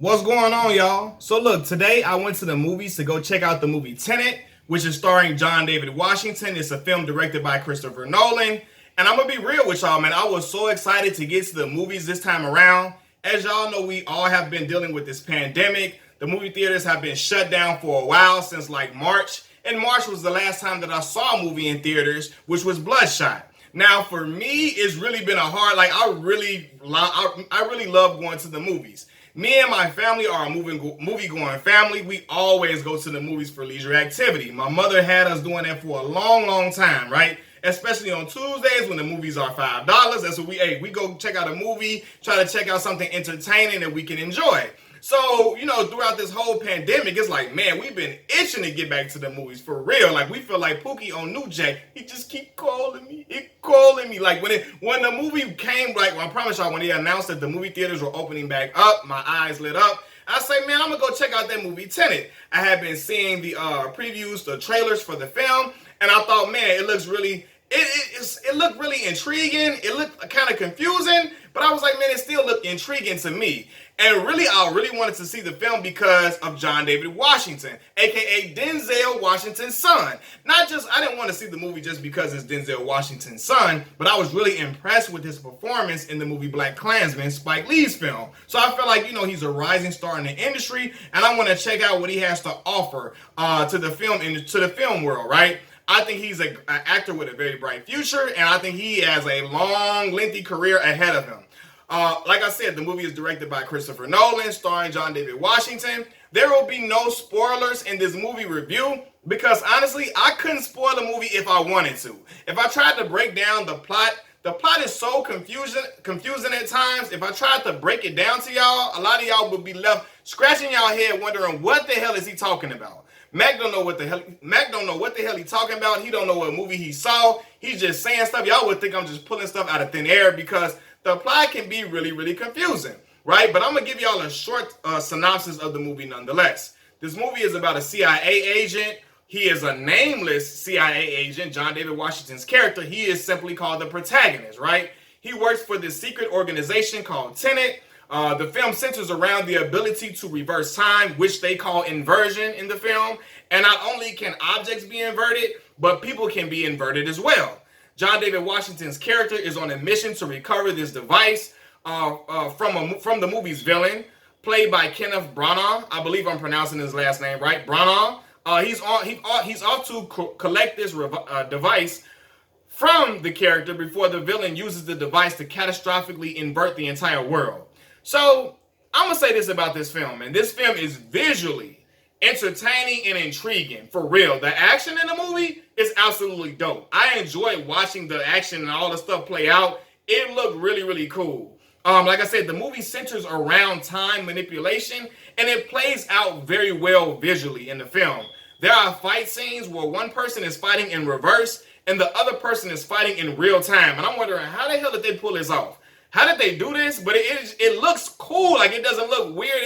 What's going on, y'all? So look, today I went to the movies to go check out the movie Tenet, which is starring John David Washington. It's a film directed by Christopher Nolan. And I'm gonna be real with y'all, man. I was so excited to get to the movies this time around. As y'all know, we all have been dealing with this pandemic. The movie theaters have been shut down for a while, since like March. And March was the last time that I saw a movie in theaters, which was Bloodshot. Now, for me, it's really been a hard, like, I really love going to the movies. Me and my family are a movie-going family. We always go to the movies for leisure activity. My mother had us doing that for a long, long time, right? Especially on Tuesdays when the movies are $5. That's what we go check out a movie, try to check out something entertaining that we can enjoy. So, throughout this whole pandemic, it's like, man, we've been itching to get back to the movies for real. Like, we feel like Pookie on New Jack. He just keep calling me. Like, when the movie came, like, well, I promise y'all, when they announced that the movie theaters were opening back up, my eyes lit up. I say, man, I'm going to go check out that movie, Tenet. I had been seeing the previews, the trailers for the film, and I thought, man, it looks really... It looked really intriguing. It looked kind of confusing, but I was like, man, it still looked intriguing to me. And really, I really wanted to see the film because of John David Washington, aka Denzel Washington's son. I didn't want to see the movie just because it's Denzel Washington's son, but I was really impressed with his performance in the movie BlacKkKlansman, Spike Lee's film. So I feel like, he's a rising star in the industry, and I want to check out what he has to offer to the film world, right? I think he's an actor with a very bright future, and I think he has a long, lengthy career ahead of him. Like I said, the movie is directed by Christopher Nolan, starring John David Washington. There will be no spoilers in this movie review because, honestly, I couldn't spoil the movie if I wanted to. If I tried to break down the plot is so confusing at times. If I tried to break it down to y'all, a lot of y'all would be left scratching y'all head wondering what the hell is he talking about. Mac don't know what the hell he talking about. He don't know what movie he saw. He's just saying stuff. Y'all would think I'm just pulling stuff out of thin air because the plot can be really, really confusing, right? But I'm going to give y'all a short synopsis of the movie nonetheless. This movie is about a CIA agent. He is a nameless CIA agent. John David Washington's character, he is simply called the protagonist, right? He works for this secret organization called Tenet. The film centers around the ability to reverse time, which they call inversion in the film. And not only can objects be inverted, but people can be inverted as well. John David Washington's character is on a mission to recover this device from the movie's villain, played by Kenneth Branagh. I believe I'm pronouncing his last name right, Branagh. He's off to collect this device from the character before the villain uses the device to catastrophically invert the entire world. So, I'm going to say this about this film, and this film is visually entertaining and intriguing, for real. The action in the movie is absolutely dope. I enjoy watching the action and all the stuff play out. It looked really, really cool. Like I said, the movie centers around time manipulation, and it plays out very well visually in the film. There are fight scenes where one person is fighting in reverse, and the other person is fighting in real time, and I'm wondering, how the hell did they pull this off? How did they do this? But it looks cool. Like, it doesn't look weird.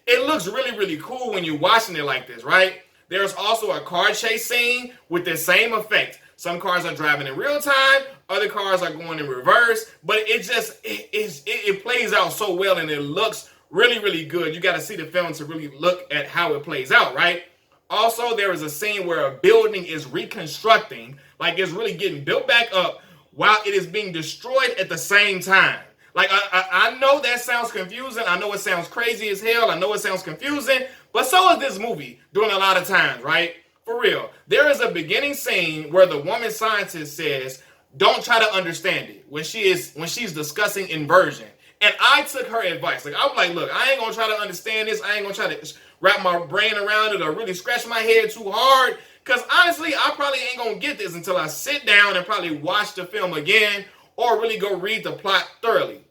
It looks really, really cool when you're watching it like this, right? There's also a car chase scene with the same effect. Some cars are driving in real time. Other cars are going in reverse. But it plays out so well, and it looks really, really good. You got to see the film to really look at how it plays out, right? Also, there is a scene where a building is reconstructing, like it's really getting built back up, while it is being destroyed at the same time. Like, I know that sounds confusing. I know it sounds crazy as hell. I know it sounds confusing. But so is this movie doing a lot of times, right? For real. There is a beginning scene where the woman scientist says, don't try to understand it, when she's discussing inversion. And I took her advice. Like, I was like, look, I ain't going to try to understand this. I ain't going to try to wrap my brain around it or really scratch my head too hard. Because honestly, I probably ain't going to get this until I sit down and probably watch the film again or really go read the plot thoroughly.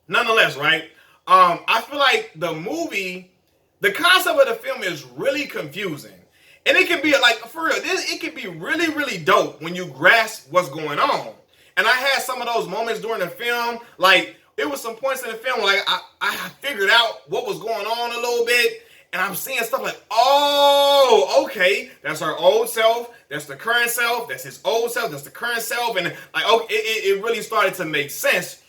Nonetheless, right? I feel like the concept of the film is really confusing. And it can be, like, for real, it can be really, really dope when you grasp what's going on. And I had some of those moments during the film, like, there was some points in the film where, like, I figured out what was going on a little bit. And I'm seeing stuff like, oh, okay, that's her old self, that's the current self, that's his old self, that's the current self. And, like, oh, it really started to make sense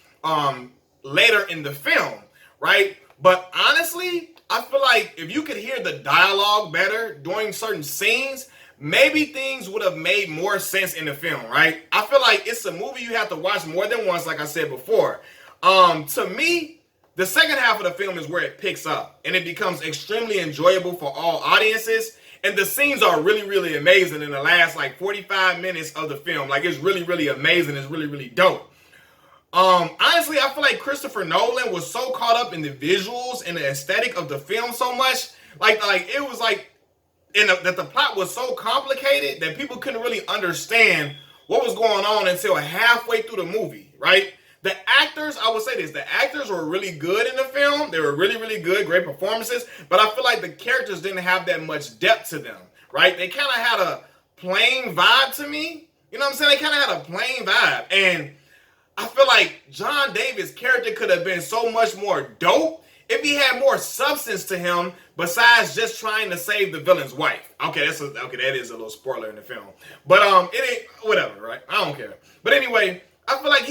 later in the film, right? But honestly, I feel like if you could hear the dialogue better during certain scenes, maybe things would have made more sense in the film, right? I feel like it's a movie you have to watch more than once, like I said before. To me, the second half of the film is where it picks up and it becomes extremely enjoyable for all audiences. And the scenes are really, really amazing in the last like 45 minutes of the film. Like it's really, really amazing. It's really, really dope. Honestly, I feel like Christopher Nolan was so caught up in the visuals and the aesthetic of the film so much, like it was like that the plot was so complicated that people couldn't really understand what was going on until halfway through the movie, right? The actors, I would say this, the actors were really good in the film. They were really, really good, great performances, but I feel like the characters didn't have that much depth to them, right? They kind of had a plain vibe to me. You know what I'm saying? They kind of had a plain vibe. And I feel like John David's character could have been so much more dope if he had more substance to him besides just trying to save the villain's wife. Okay, that is a little spoiler in the film. But it ain't whatever, right? I don't care. But anyway, I feel like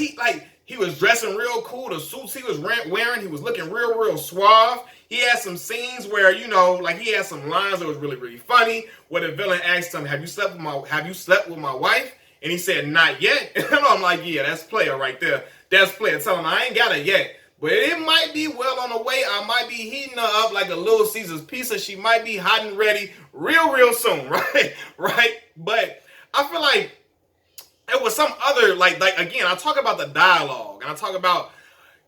he was dressing real cool. The suits he was wearing, he was looking real, real suave. He had some scenes where, like he had some lines that was really, really funny, where the villain asked him, have you slept with my wife? And he said, not yet. And I'm like, yeah, that's player right there. That's player. Tell him I ain't got it yet. But it might be well on the way. I might be heating her up like a Little Caesar's pizza. She might be hot and ready real, real soon, right? Right? But I feel like it was some other, like again, I talk about the dialogue. And I talk about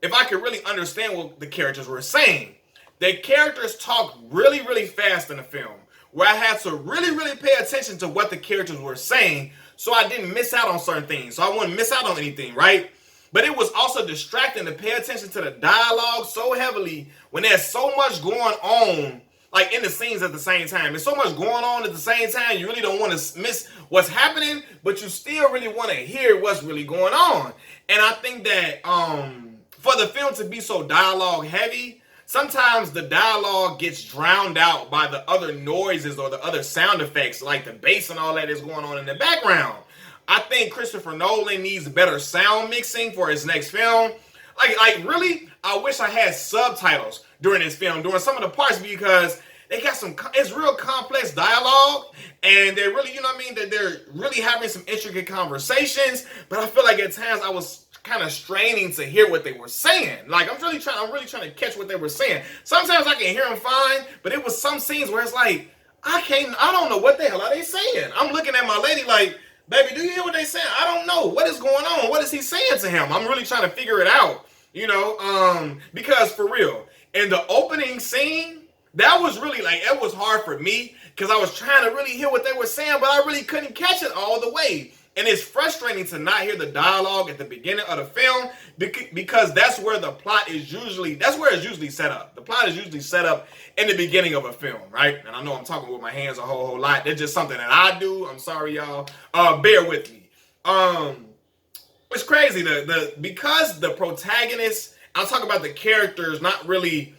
if I could really understand what the characters were saying. The characters talk really, really fast in the film, where I had to really, really pay attention to what the characters were saying so I didn't miss out on certain things. So I wouldn't miss out on anything, right? But it was also distracting to pay attention to the dialogue so heavily when there's so much going on, like in the scenes at the same time. There's so much going on at the same time, you really don't want to miss what's happening, but you still really want to hear what's really going on. And I think that for the film to be so dialogue heavy, sometimes the dialogue gets drowned out by the other noises or the other sound effects, like the bass and all that is going on in the background. I think Christopher Nolan needs better sound mixing for his next film. Like really, I wish I had subtitles during this film, during some of the parts, because they got it's real complex dialogue, and they're really, that they're really having some intricate conversations, but I feel like at times I was kind of straining to hear what they were saying. Like I'm really trying to catch what they were saying. Sometimes I can hear them fine, but it was some scenes where it's like, I don't know what the hell are they saying. I'm looking at my lady like, baby, do you hear what they saying? I don't know. What is going on? What is he saying to him? I'm really trying to figure it out, because for real, in the opening scene, that was really it was hard for me because I was trying to really hear what they were saying, but I really couldn't catch it all the way. And it's frustrating to not hear the dialogue at the beginning of the film because that's where the plot is usually set up. The plot is usually set up in the beginning of a film, right? And I know I'm talking with my hands a whole lot. That's just something that I do. I'm sorry, y'all. Bear with me. It's crazy. Because the protagonist, I'll talk about the characters, not really.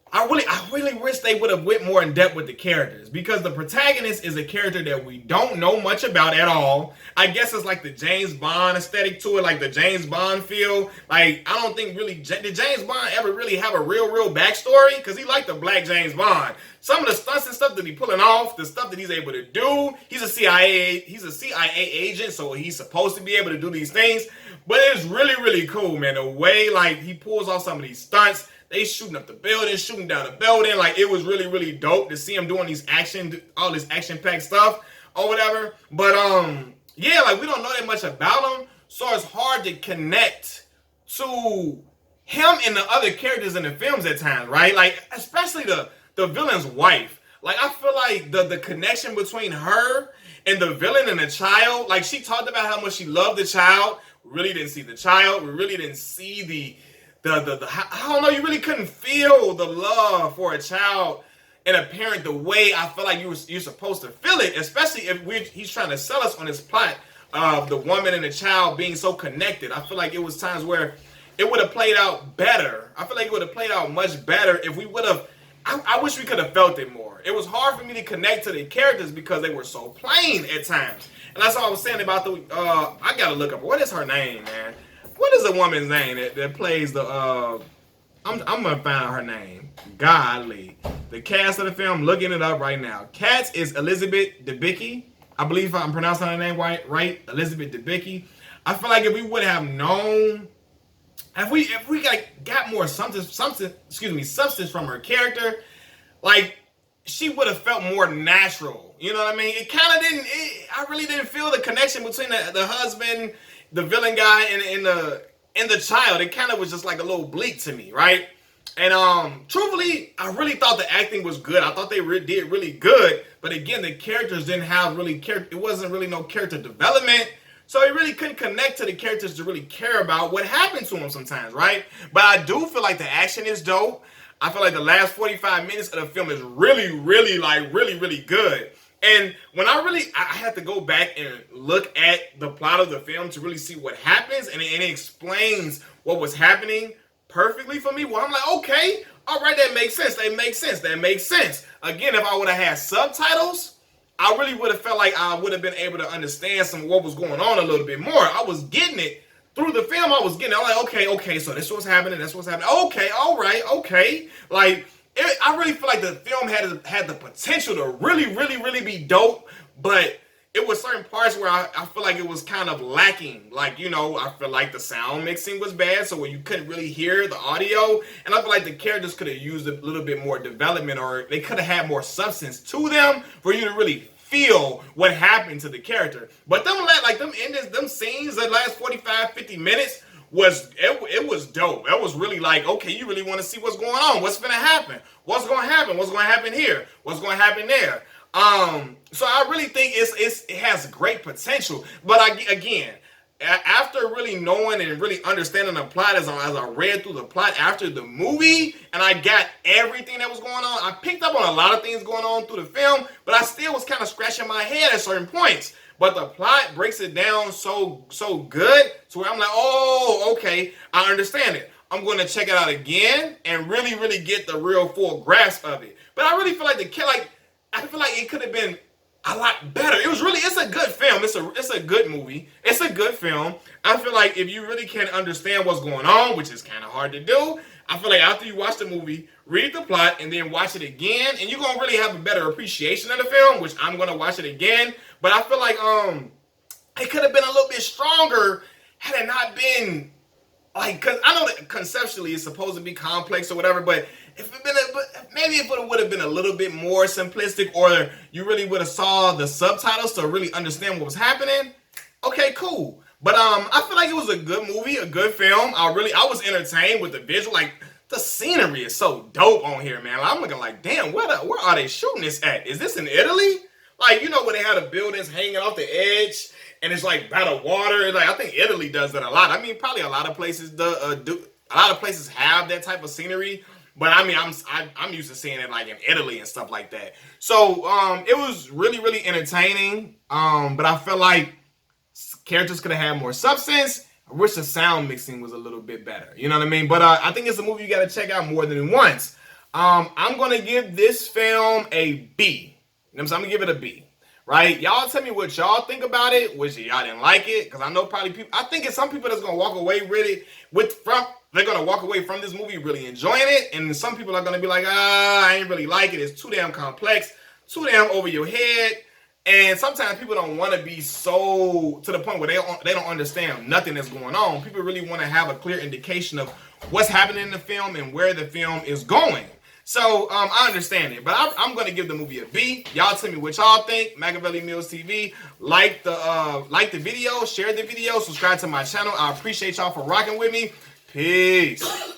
I really wish they would have went more in depth with the characters, because the protagonist is a character that we don't know much about at all. I guess it's like the James Bond aesthetic to it, like the James Bond feel. Like, I don't think really, did James Bond ever really have a real backstory? Because he liked the black James Bond. Some of the stunts and stuff that he's pulling off, the stuff that he's able to do, he's a CIA agent, so he's supposed to be able to do these things. But it's really, really cool, man. The way, he pulls off some of these stunts. They shooting up the building, shooting down the building. Like, it was really, really dope to see him doing all this action-packed stuff or whatever. But, yeah, we don't know that much about him. So it's hard to connect to him and the other characters in the films at times, right? Like, especially the villain's wife. Like, I feel like the connection between her and the villain and the child, like, she talked about how much she loved the child. We really didn't see the child. We really didn't see the I don't know, you really couldn't feel the love for a child and a parent the way I feel like you're supposed to feel it, especially if he's trying to sell us on this plot of the woman and the child being so connected. I feel like it was times where it would have played out better. I feel like it would have played out much better if we would have, I wish we could have felt it more. It was hard for me to connect to the characters because they were so plain at times. And that's all I was saying about I gotta look up, what is her name, man? What is the woman's name that plays the, I'm gonna find out her name. Godly. The cast of the film, looking it up right now. Katz is Elizabeth Debicki. I believe I'm pronouncing her name right. Elizabeth Debicki. I feel like if we would have known, if we got more substance from her character, like she would have felt more natural. You know what I mean? It kind of didn't. I really didn't feel the connection between the husband, the villain guy, and the child. It kind of was just like a little bleak to me, right? And truthfully, I really thought the acting was good. I thought they did really good. But again, the characters didn't have really character. It wasn't really no character development. So he really couldn't connect to the characters to really care about what happened to him sometimes, right? But I do feel like the action is dope. I feel like the last 45 minutes of the film is really, really good. And when I had to go back and look at the plot of the film to really see what happens, and it explains what was happening perfectly for me. Well, I'm like, okay, all right, that makes sense. That makes sense. Again, if I would have had subtitles, I really would have felt like I would have been able to understand some of what was going on a little bit more. I was getting it through the film. I'm like, okay, so this was happening. That's what's happening. Okay, all right, okay. Like, I really feel like the film had the potential to really be dope, but it was certain parts where I feel like it was kind of lacking. Like, you know, I feel like the sound mixing was bad, so where you couldn't really hear the audio. And I feel like the characters could have used a little bit more development, or they could have had more substance to them for you to really feel what happened to the character. But them scenes, the last 45, 50 minutes, it was dope. That was really like, okay, you really want to see what's going on. What's going to happen? What's going to happen? What's going to happen here? What's going to happen there? So I really think it has great potential. But again, after really knowing and really understanding the plot as I read through the plot after the movie, and I got everything that was going on, I picked up on a lot of things going on through the film, but I still was kind of scratching my head at certain points. But the plot breaks it down so good to where I'm like, oh, okay, I understand it. I'm going to check it out again and really get the real full grasp of it. But I really feel like I feel like it could have been a lot better. It's a good film. It's a good movie. It's a good film. I feel like if you really can't understand what's going on, which is kind of hard to do, I feel like after you watch the movie, read the plot, and then watch it again, and you're going to really have a better appreciation of the film, which I'm going to watch it again. But I feel like it could have been a little bit stronger had it not been like, because I know that conceptually it's supposed to be complex or whatever, but maybe it would have been a little bit more simplistic, or you really would have saw the subtitles to really understand what was happening. Okay, cool. But I feel like it was a good movie, a good film. I was entertained with the visual. Like, the scenery is so dope on here, man. I'm looking like, damn, where are they shooting this at? Is this in Italy? Like, you know, where they had the buildings hanging off the edge, and it's like by the water. Like, I think Italy does that a lot. I mean, probably a lot of places do. A lot of places have that type of scenery. But I mean, I'm used to seeing it like in Italy and stuff like that. So it was really entertaining. But I felt like characters could have had more substance. I wish the sound mixing was a little bit better. You know what I mean? But I think it's a movie you got to check out more than once. I'm gonna give this film a B. You know what I'm saying? I'm gonna give it a B. Right? Y'all tell me what y'all think about it. Which y'all didn't like it, because I know probably people. I think it's some people that's gonna walk away really they're gonna walk away from this movie really enjoying it, and some people are gonna be like, I ain't really like it. It's too damn complex, too damn over your head. And sometimes people don't want to be so to the point where they don't understand nothing that's going on. People really want to have a clear indication of what's happening in the film and where the film is going. So I understand it, but I'm going to give the movie a B. Y'all tell me what y'all think. Machiavelli Mills TV. Like the video, share the video, subscribe to my channel. I appreciate y'all for rocking with me. Peace.